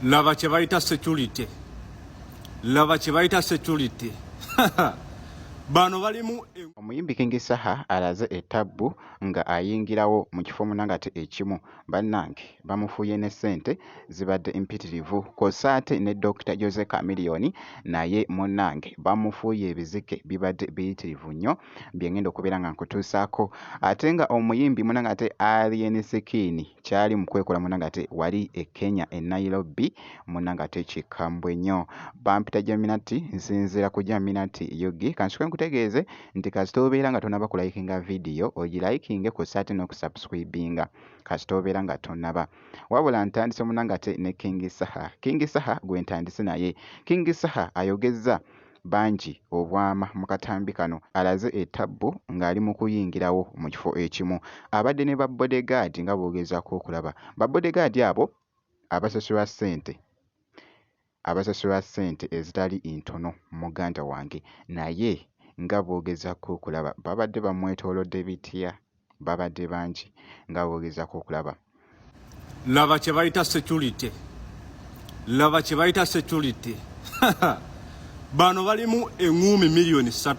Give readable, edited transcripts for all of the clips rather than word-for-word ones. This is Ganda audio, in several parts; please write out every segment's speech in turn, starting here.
laba kye bayita security, laba kye bayita security. Bano balimu omuyimbi King Saha alaze ettabbu nga ayingirawo mu kifo munangate ekimu bannange bamufuuye ne ssente zibadde impitirivu kw'ossa ate ne Dr. Jose Chameleone naye munnange bamufuuye ebizike bibadde biyitirivu nnyo bye ngenda okubeera nga nkutuusaako ate nga omuyimbi munangate Alien Skin kyali mu kwekola munangate wali e Kenya e Nairobi munangate kikambwe nnyo bampita Jaminati nsinzira ku Jaminati Yogi kansuke nkutegeeze nti kasita obeera nga tonaba kulayikinga vidiyo ogirayikinge ku ate n'okusubscribinga kasita obeera nga tonaba wabula ntandise munangate ne King Saha. King Saha gwe ntandise naye. King Saha ayogezza bangi obwama mu katambi kano alaze ettabbu ng'ali mu kuyingirawo mu kifo ekimu abadde ne babodegaadi nga boogezaako okulaba babodegaadi abo abasasulwa ssente ezitali ntono muganda wange naye nga boogezaako okulaba babadde bamwetoolodde bitya babadde bangi nga boogezaako okulaba laba kye bayita security, laba kye bayita security. Bano balimu eŋŋumi miliyoni 3,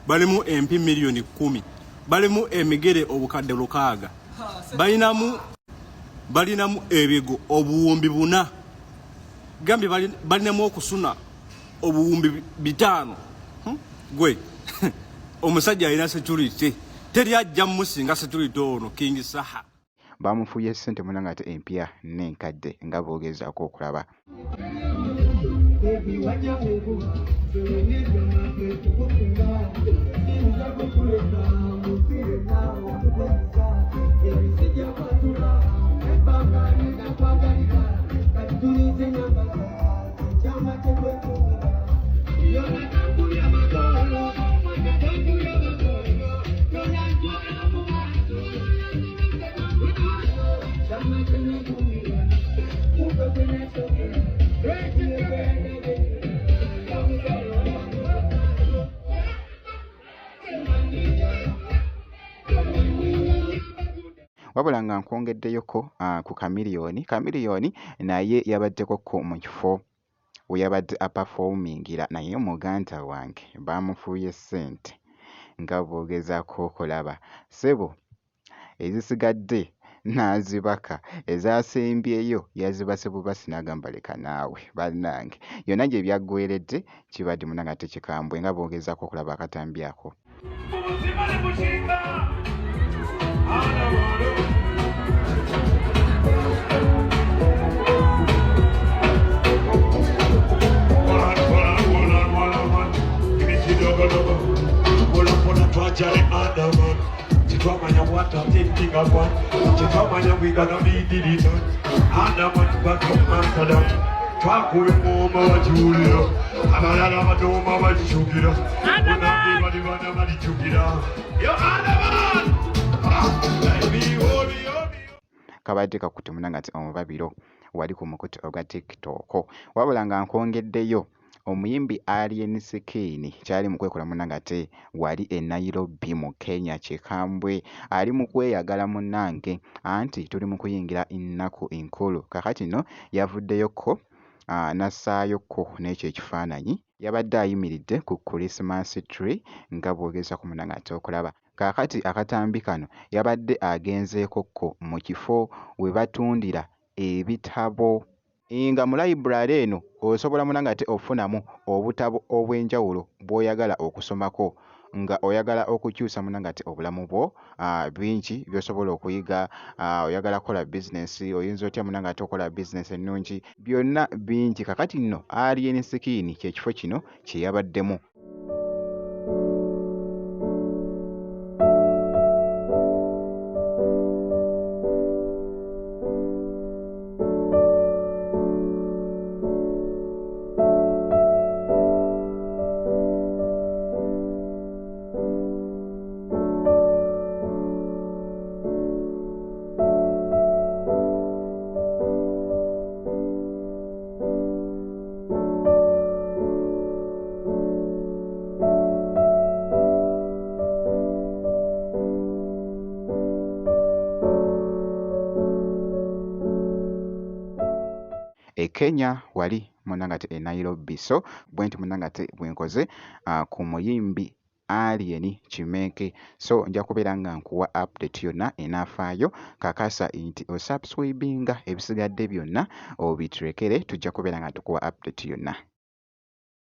balimu empi miliyoni 10, balimu emigere obukadde 600, balinamu ebigo obuwumbi 4, gambye balinamu okusuna obuwumbi 5. Gwe omusajja alina security teri ajja mmusinga security ono King Saha. bamufuuye ssente munangate empya n'enkadde nga boogezaako okulaba wabula nga nkwongeddeyoko ku Chameleone naye yabaddekoko mu kifo we yabadde apafomingira naye muganda wange bamufuuye ssente nga boogezaako okulaba ssebo ezisigadde n'azibaka ezasembyeyo yazibase bubasi n'agamba leka naawe bannange yonna gye byaggweredde kibadde munangate kikambwe nga boogezaako okulaba akatambi ako kabadde kakutte munangate omubabiro wali ku mukutu ogwa TikTok wabula nga nkwongeddeyo omuyimbi Alien Skin kyali mu kwekola munangate wali e Nairobi mu Kenya kikambwe ali mu kweyagala munnange anti tuli mu kuyingira ennaku enkulu kakati no yavuddeyoko nassaayoko n'ekyo ekifaananyi yabadde ayimiridde ku Christmas tree nga bwogeza ku munangate okulaba kakati akatambi kano yabadde agenzeekokko mu kifo we batundira ebitabo nga mu library eno osobola munangate ofunamu obutabo obw'enjawulo bw'oyagala okusomako nga oyagala okukyusa munangate obulamu bwo bingi by'osobola okuyiga oyagala kola bizinesi oyinza otya munangate okola bizinesi ennungi byonna bingi kakati nno Alien Skin kyekifo kino kye yabaddemu e Kenya wali munangate e Nairobi. So bwenti munangate bwenkoze ku muyimbi Alien Kimeke. So nja kubeera nga nkuwa update yonna enafaayo. Kakasa nti osubscribinga ebisigadde byonna obitrekere, tujja kubeera nga tukuwa update yonna.